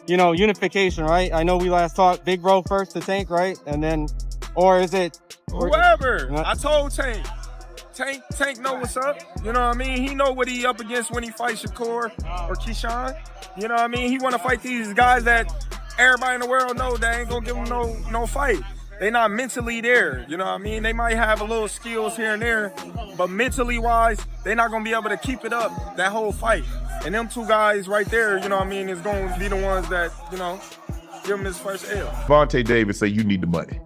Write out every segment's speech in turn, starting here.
you know, unification, right? I know we last talked Big Bro first to Tank, right? And then, or is it? Whoever. I told Tank. Tank know what's up. You know what I mean? He know what he up against when he fights Shakur or Keyshawn. You know what I mean? He want to fight these guys that everybody in the world know they ain't gonna give him no fight. They not mentally there. You know what I mean? They might have a little skills here and there, but mentally wise, they not gonna be able to keep it up that whole fight. And them two guys right there, you know what I mean, is going to be the ones that, you know, give him his first L. Gervonta Davis say you need the money.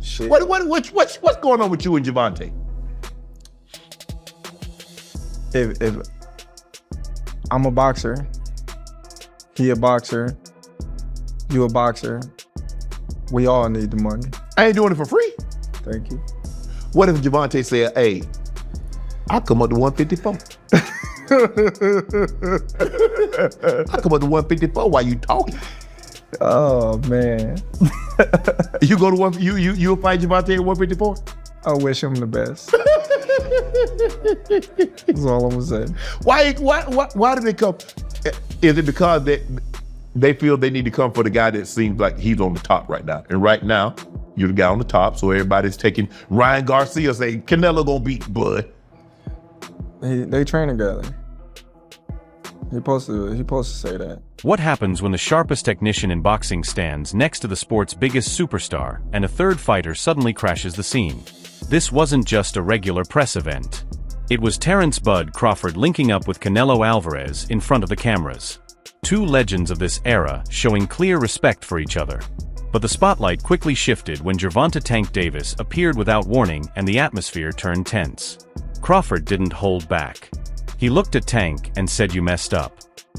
Shit. What's going on with you and Gervonta? If I'm a boxer, he a boxer, you a boxer, we all need the money. I ain't doing it for free. Thank you. What if Gervonta said, hey, I'll come up to 154. I'll come up to 154 while you talking. Oh man. You go to you'll fight Gervonta at 154? I wish him the best. That's all I'm gonna say. Why do they come? Is it because they feel they need to come for the guy that seems like he's on the top right now? And right now, you're the guy on the top, so everybody's taking Ryan Garcia saying Canelo gonna beat Bud. They train together. He supposed to say that. What happens when the sharpest technician in boxing stands next to the sport's biggest superstar and a third fighter suddenly crashes the scene? This wasn't just a regular press event. It was Terence "Bud" Crawford linking up with Canelo Alvarez in front of the cameras. Two legends of this era showing clear respect for each other. But the spotlight quickly shifted when Gervonta "Tank" Davis appeared without warning and the atmosphere turned tense. Crawford didn't hold back. He looked at Tank and said, "You messed up."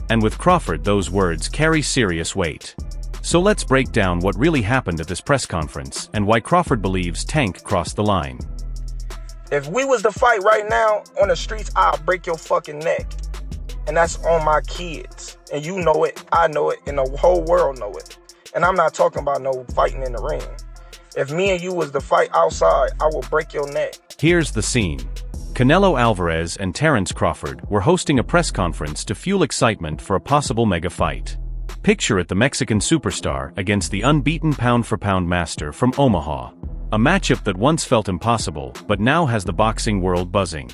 And with Crawford, those words carry serious weight. So let's break down what really happened at this press conference and why Crawford believes Tank crossed the line. If we was to fight right now on the streets, I'll break your fucking neck. And that's on my kids. And you know it, I know it, and the whole world know it. And I'm not talking about no fighting in the ring. If me and you was to fight outside, I will break your neck. Here's the scene. Canelo Alvarez and Terence Crawford were hosting a press conference to fuel excitement for a possible mega fight. Picture it, the Mexican superstar against the unbeaten pound-for-pound master from Omaha. A matchup that once felt impossible, but now has the boxing world buzzing.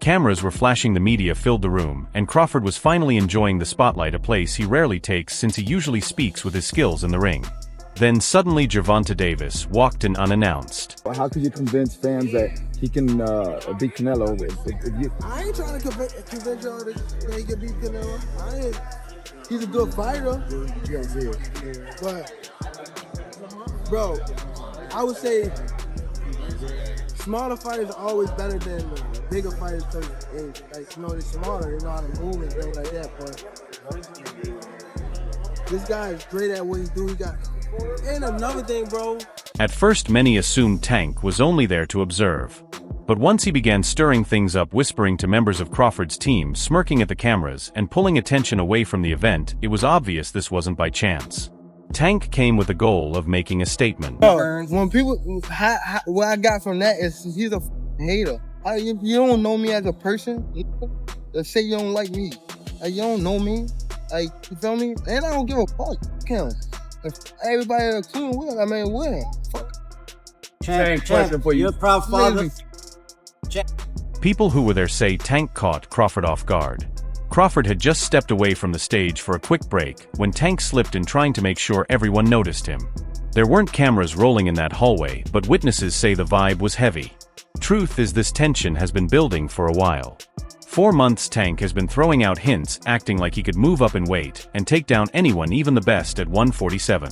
Cameras were flashing, the media filled the room, and Crawford was finally enjoying the spotlight, a place he rarely takes since he usually speaks with his skills in the ring. Then suddenly Gervonta Davis walked in unannounced. How could you convince fans that he can beat Canelo? I ain't trying to convince y'all that he can beat Canelo. He's a good fighter. But, bro, I would say smaller fighters are always better than bigger fighters because, like, you know, they're smaller, they know how to move and things like that. But this guy is great at what he do. And another thing, bro. At first, many assumed Tank was only there to observe. But once he began stirring things up, whispering to members of Crawford's team, smirking at the cameras, and pulling attention away from the event, it was obvious this wasn't by chance. Tank came with the goal of making a statement. When people, what I got from that is he's a hater. If you don't know me as a person, let's say you don't like me. Like, you don't know me. Like, you feel me? And I don't give a fuck. Him. If everybody including Will, I mean, win. Fuck. Same question for you. You're a proud father. People who were there say Tank caught Crawford off guard. Crawford had just stepped away from the stage for a quick break when Tank slipped in, trying to make sure everyone noticed him. There weren't cameras rolling in that hallway, but witnesses say the vibe was heavy. Truth is, this tension has been building for a while. 4 months, Tank has been throwing out hints, acting like he could move up in weight and take down anyone, even the best, at 147.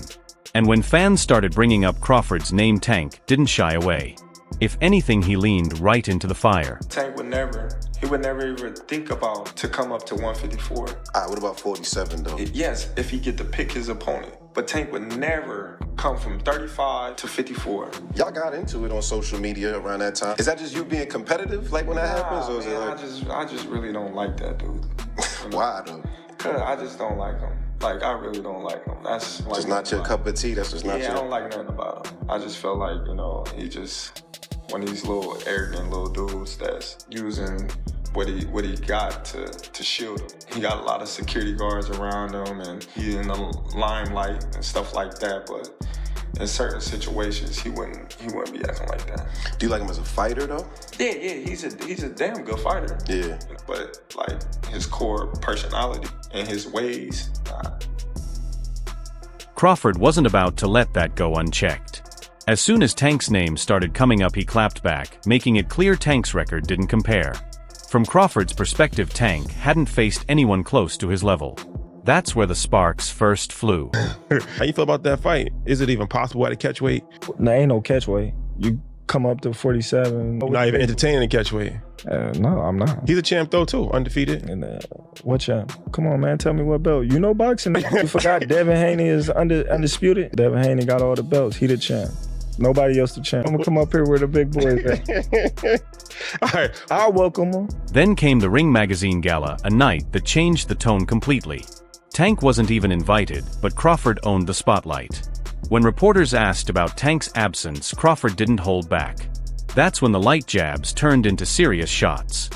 And when fans started bringing up Crawford's name, Tank didn't shy away. If anything, he leaned right into the fire. Tank would never even think about to come up to 154. What about 47 though? Yes, if he get to pick his opponent. But Tank would never come from 35 to 54. Y'all got into it on social media around that time. Is that just you being competitive, like when that happens? Or is it like... I just really don't like that dude. Why though? Cause I just don't like him. Like, I really don't like him. That's like, just not your cup of tea. That's just not your... I don't like nothing about him. I just felt like, you know, he just one of these little arrogant little dudes that's using what he got to shield him. He got a lot of security guards around him, and he's in the limelight and stuff like that. But in certain situations, he wouldn't be acting like that. Do you like him as a fighter though? Yeah, he's a damn good fighter. Yeah. But like his core personality and his ways. Crawford wasn't about to let that go unchecked. As soon as Tank's name started coming up, he clapped back, making it clear Tank's record didn't compare. From Crawford's perspective, Tank hadn't faced anyone close to his level. That's where the sparks first flew. How you feel about that fight? Is it even possible at a catch weight? There ain't no catch weight. You come up to 47. You're not even entertaining a catch weight. No, I'm not. He's a champ though too, undefeated. And what champ? Come on, man, tell me what belt. You know boxing. You forgot Devin Haney is undisputed. Devin Haney got all the belts. He the champ. Nobody else the champ. I'm gonna come up here where the big boys at. All right, I'll welcome him. Then came the Ring Magazine Gala, a night that changed the tone completely. Tank wasn't even invited, but Crawford owned the spotlight. When reporters asked about Tank's absence, Crawford didn't hold back. That's when the light jabs turned into serious shots.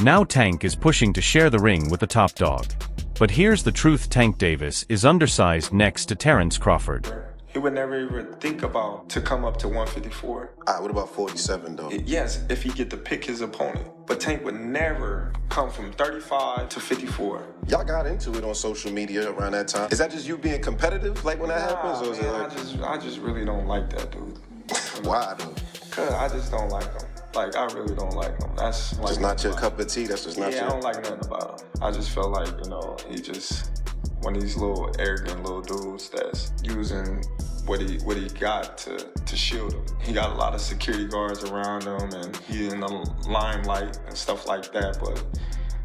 Now Tank is pushing to share the ring with the top dog. But here's the truth: Tank Davis is undersized next to Terence Crawford. He would never even think about to come up to 154. What about 47 though? Yes, if he get to pick his opponent. But Tank would never come from 35 to 54. Y'all got into it on social media around that time. Is that just you being competitive, like when that happens, or is it like... I just really don't like that dude. Why though? Cause I just don't like him. Like, I really don't like him. That's like just not your cup of tea. That's just not your... Yeah, I don't like nothing about him. I just felt like, he just one of these little arrogant little dudes that's using what he got to shield him. He got a lot of security guards around him, and he's in the limelight and stuff like that. But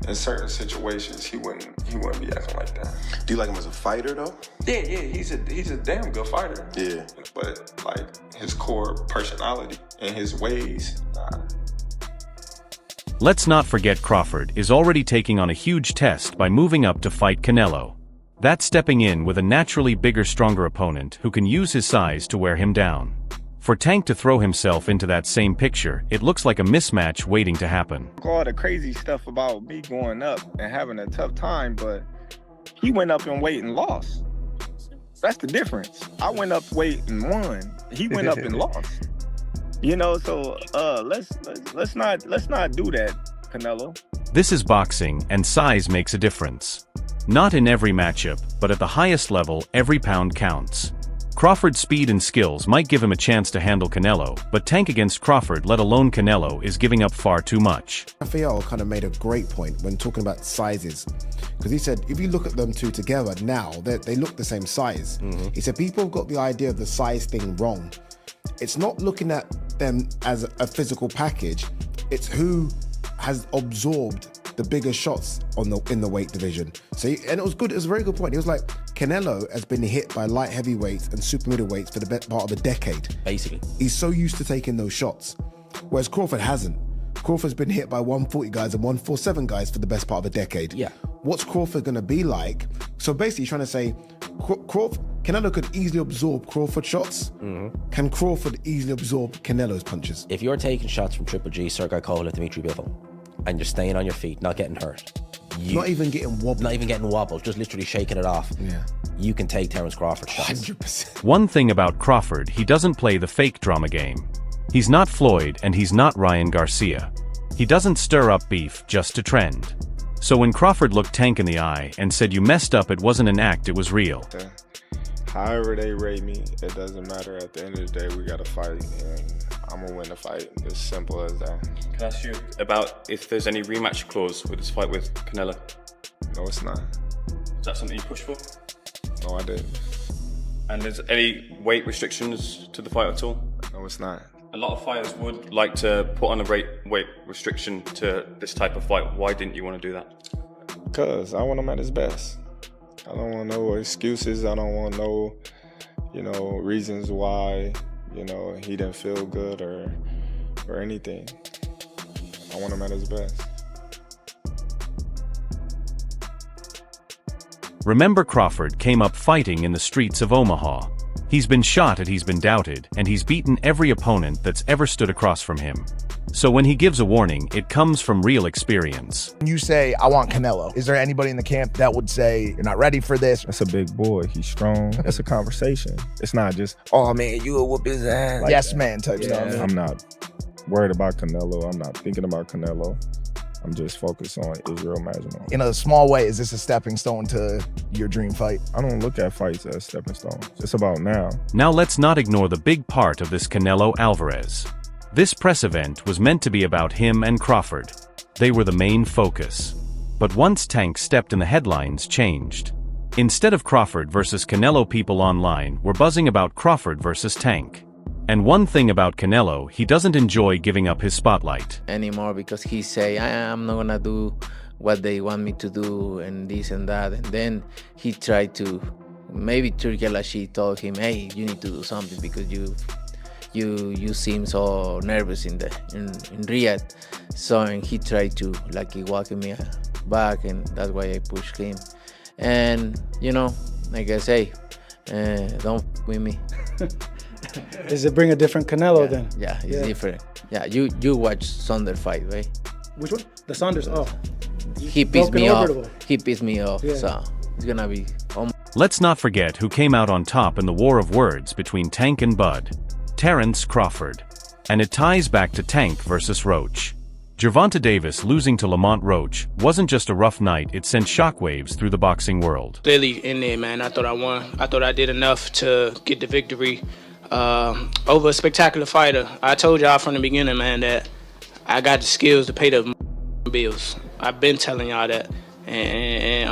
in certain situations, he wouldn't be acting like that. Do you like him as a fighter though? Yeah, he's a damn good fighter. Yeah. But like his core personality and his ways. Let's not forget Crawford is already taking on a huge test by moving up to fight Canelo. That's stepping in with a naturally bigger, stronger opponent who can use his size to wear him down. For Tank to throw himself into that same picture, it looks like a mismatch waiting to happen. All the crazy stuff about me going up and having a tough time, but he went up in weight and lost. That's the difference. I went up weight and won. He went up and lost. So let's not do that, Canelo. This is boxing, and size makes a difference. Not in every matchup, but at the highest level, every pound counts. Crawford's speed and skills might give him a chance to handle Canelo, but Tank against Crawford, let alone Canelo, is giving up far too much. Raphael kind of made a great point when talking about sizes, because he said if you look at them two together now, they look the same size. Mm-hmm. He said people have got the idea of the size thing wrong. It's not looking at them as a physical package, it's who has absorbed the bigger shots in the weight division. And it was good. It was a very good point. He was like, Canelo has been hit by light heavyweights and super middleweights for the best part of a decade. Basically, he's so used to taking those shots, whereas Crawford hasn't. Crawford's been hit by 140 guys and 147 guys for the best part of a decade. Yeah. What's Crawford going to be like? So basically, he's trying to say, Canelo could easily absorb Crawford shots. Mm-hmm. Can Crawford easily absorb Canelo's punches? If you're taking shots from Triple G, Sergey Kovalev, Dimitri Bivol, and you're staying on your feet, not getting hurt. Not even getting wobbled. Not even getting wobbled, just literally shaking it off. Yeah. You can take Terence Crawford shots. 100%. One thing about Crawford, he doesn't play the fake drama game. He's not Floyd and he's not Ryan Garcia. He doesn't stir up beef just to trend. So when Crawford looked Tank in the eye and said, "You messed up, it wasn't an act, it was real." However they rate me, it doesn't matter. At the end of the day, we got to fight, and I'm going to win the fight. As simple as that. Can I ask you about if there's any rematch clause with this fight with Canelo? No, it's not. Is that something you pushed for? No, I didn't. And there's any weight restrictions to the fight at all? No, it's not. A lot of fighters would like to put on a weight restriction to this type of fight. Why didn't you want to do that? Because I want him at his best. I don't want no excuses. I don't want no, reasons why, he didn't feel good or anything. I want him at his best. Remember, Crawford came up fighting in the streets of Omaha. He's been shot and he's been doubted, and he's beaten every opponent that's ever stood across from him. So when he gives a warning, it comes from real experience. When you say, I want Canelo, is there anybody in the camp that would say, you're not ready for this? That's a big boy. He's strong. It's a conversation. It's not just, oh man, you will whoop his ass. Like yes, man type stuff. I'm not worried about Canelo. I'm not thinking about Canelo. I'm just focused on Israel Magimov. In a small way, is this a stepping stone to your dream fight? I don't look at fights as stepping stones. It's about now. Now let's not ignore the big part of this Canelo Alvarez. This press event was meant to be about him and Crawford. They were the main focus. But once Tank stepped in, the headlines changed. Instead of Crawford versus Canelo, people online were buzzing about Crawford versus Tank. And one thing about Canelo, he doesn't enjoy giving up his spotlight anymore, because he say, I'm not gonna do what they want me to do and this and that. And then he tried to, maybe Turki Al-Rashid told him, hey, you need to do something because you seem so nervous in Riyadh. So and he tried to he walk me back, and that's why I pushed him. And like I say, don't with me. Does it bring a different Canelo then? Yeah, it's different. Yeah, you watch Saunders fight, right? Which one? The Saunders. Oh, he pissed me off. He pissed me off. Yeah. So it's gonna be. Let's not forget who came out on top in the war of words between Tank and Bud. Terence Crawford. And it ties back to Tank versus Roach. Gervonta Davis losing to Lamont Roach wasn't just a rough night, it sent shockwaves through the boxing world. Clearly in there, man, I thought I won. I thought I did enough to get the victory over a spectacular fighter. I told y'all from the beginning, man, that I got the skills to pay the bills. I've been telling y'all that. And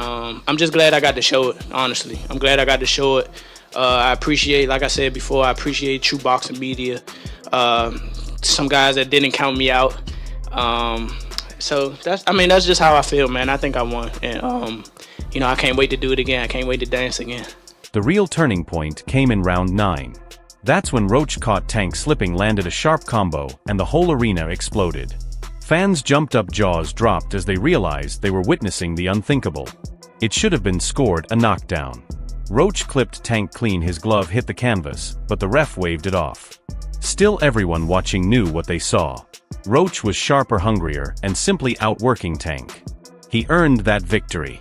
I'm just glad I got to show it, honestly. I'm glad I got to show it. I appreciate, like I said before, I appreciate true boxing media. Some guys that didn't count me out. So that's just how I feel, man. I think I won. And, I can't wait to do it again. I can't wait to dance again. The real turning point came in round 9. That's when Roach caught Tank slipping, landed a sharp combo, and the whole arena exploded. Fans jumped up, jaws dropped as they realized they were witnessing the unthinkable. It should have been scored a knockdown. Roach clipped Tank clean, his glove hit the canvas, but the ref waved it off. Still, everyone watching knew what they saw. Roach was sharper, hungrier, and simply outworking Tank. He earned that victory.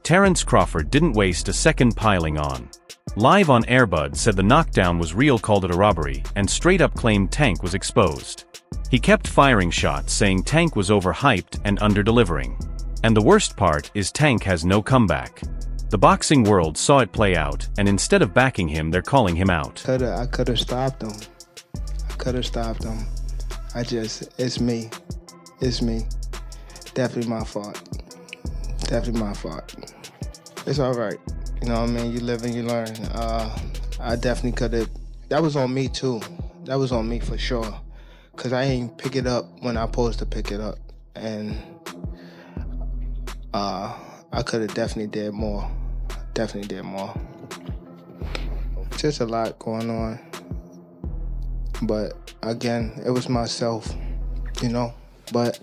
Terence Crawford didn't waste a second piling on. Live on air, Bud said the knockdown was real, called it a robbery, and straight up claimed Tank was exposed. He kept firing shots, saying Tank was overhyped and under-delivering. And the worst part is Tank has no comeback. The boxing world saw it play out, and instead of backing him, they're calling him out. I could have stopped him. It's me. Definitely my fault. Definitely my fault. It's all right. You know what I mean? You live and you learn. I definitely could have. That was on me too. That was on me for sure. Cause I ain't pick it up when I supposed to pick it up, and I could have definitely did more. Definitely did more. Just a lot going on. But again, it was myself, you know. But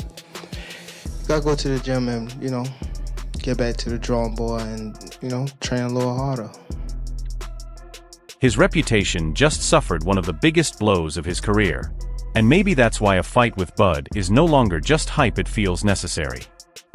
gotta go to the gym and, you know, get back to the drawing board and, you know, train a little harder. His reputation just suffered one of the biggest blows of his career. And maybe that's why a fight with Bud is no longer just hype, it feels necessary.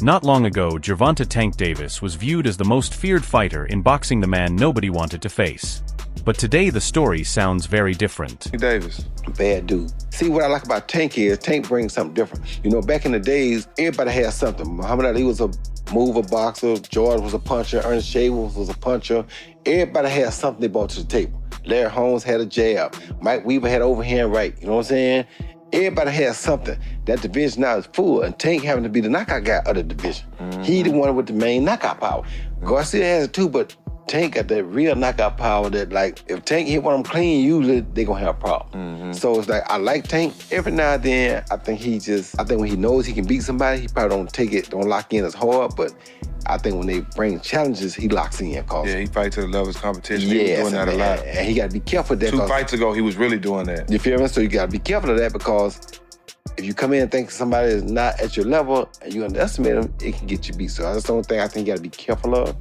Not long ago, Gervonta Tank Davis was viewed as the most feared fighter in boxing, the man nobody wanted to face. But today the story sounds very different. Davis, bad dude. See, what I like about Tank is Tank brings something different. You know, back in the days, everybody had something. Muhammad Ali was a mover boxer, George was a puncher, Ernest Shaver was a puncher. Everybody had something they brought to the table. Larry Holmes had a jab. Mike Weaver had overhand right. You know what I'm saying? Everybody has something. That division now is full, and Tank having to be the knockout guy of the division. He the one with the main knockout power. Garcia has it too, but Tank got that real knockout power that, like, if Tank hit one of them clean, usually they gonna have a problem. So it's like, I like Tank. Every now and then, I think when he knows he can beat somebody, he probably don't lock in as hard, but I think when they bring challenges, he locks in. Yeah, he fights to the level of competition. Yes, he was doing that a lot. And he gotta be careful of that. 2 fights ago, he was really doing that. You feel me? So you gotta be careful of that, because if you come in and think somebody is not at your level and you underestimate them, it can get you beat. So that's the only thing I think you gotta be careful of.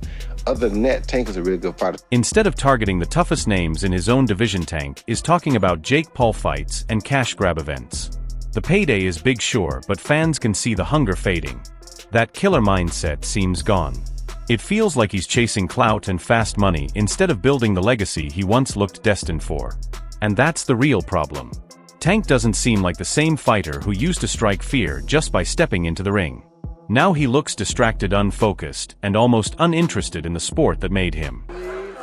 Other than that, Tank is a really good fighter. Instead of targeting the toughest names in his own division, Tank is talking about Jake Paul fights and cash grab events. The payday is big, sure, but fans can see the hunger fading. That killer mindset seems gone. It feels like he's chasing clout and fast money instead of building the legacy he once looked destined for. And that's the real problem. Tank doesn't seem like the same fighter who used to strike fear just by stepping into the ring. Now he looks distracted, unfocused, and almost uninterested in the sport that made him.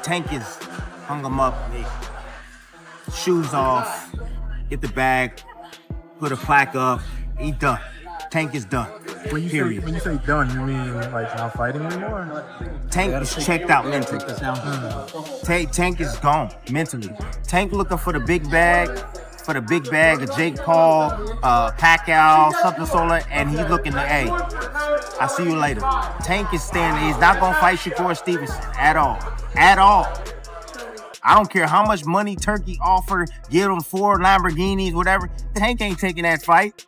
Tank is hung him up, shoes off, get the bag, put a plaque up, he done. Tank is done. When you say done, you mean like not fighting anymore? Tank is checked out mentally. Tank is gone mentally. Tank looking for the big bag. For the big bag of Jake Paul, Pacquiao, something similar, and he's looking to, hey, I'll see you later. Tank is standing, he's not gonna fight Shakur Stevenson at all. At all. I don't care how much money Turkey offered, give him 4 Lamborghinis, whatever. Tank ain't taking that fight.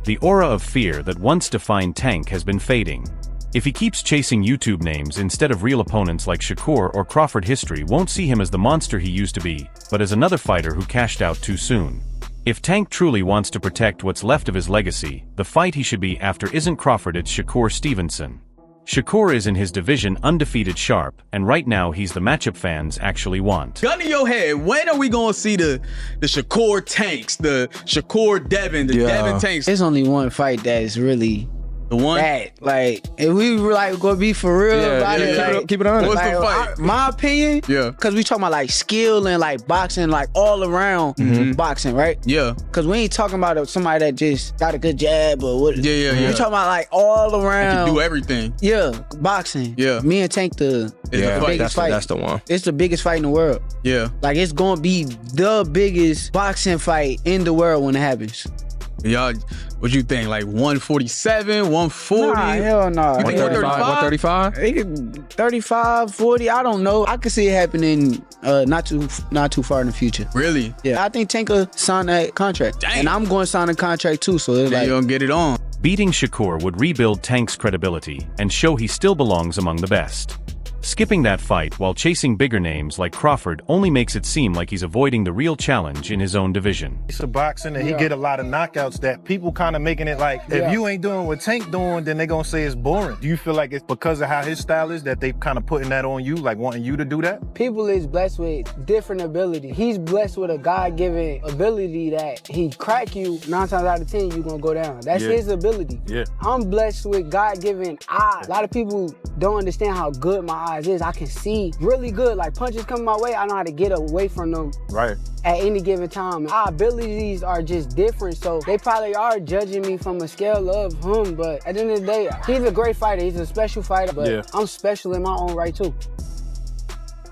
The aura of fear that once defined Tank has been fading. If he keeps chasing YouTube names instead of real opponents like Shakur or Crawford, history won't see him as the monster he used to be, but as another fighter who cashed out too soon. If Tank truly wants to protect what's left of his legacy, the fight he should be after isn't Crawford, it's Shakur Stevenson. Shakur is in his division undefeated, sharp, and right now he's the matchup fans actually want. Gun to your head, when are we gonna see the Shakur Tanks, the Shakur Devin, the Devin Tanks? There's only one fight that is really the one bad. Like, if we were like gonna be for real about it, like, keep it honest. What's the fight? My opinion, because we talking about like skill and like boxing, like all around boxing, right? Yeah. Because we ain't talking about somebody that just got a good jab or what. Yeah. We talking about like all around. Can do everything. Yeah, boxing. Yeah. Me and Tank the biggest fight. That's the one. It's the biggest fight in the world. Yeah. Like, it's gonna be the biggest boxing fight in the world when it happens. Y'all, what you think? Like 147, 140? Nah, hell no. 135? 35, 40, I don't know. I could see it happening not too far in the future. Really? Yeah. I think Tank will sign that contract. Dang. And I'm going to sign a contract too, so it's like, you're gonna get it on. Beating Shakur would rebuild Tank's credibility and show he still belongs among the best. Skipping that fight while chasing bigger names like Crawford only makes it seem like he's avoiding the real challenge in his own division. It's a boxing and he get a lot of knockouts that people kind of making it like, if you ain't doing what Tank doing, then they gonna say it's boring. Do you feel like it's because of how his style is that they kind of putting that on you, like wanting you to do that? People is blessed with different ability. He's blessed with a God-given ability that he crack you, 9 times out of 10, you gonna go down. That's his ability. Yeah. I'm blessed with God-given eyes. A lot of people don't understand how good my eyes guys is. I can see really good. Like punches coming my way, I know how to get away from them. Right. At any given time. Our abilities are just different, so they probably are judging me from a scale of him, but at the end of the day, he's a great fighter. He's a special fighter, but I'm special in my own right too.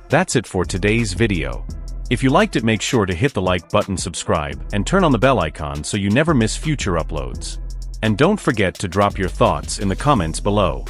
That's it for today's video. If you liked it, make sure to hit the like button, subscribe, and turn on the bell icon so you never miss future uploads. And don't forget to drop your thoughts in the comments below.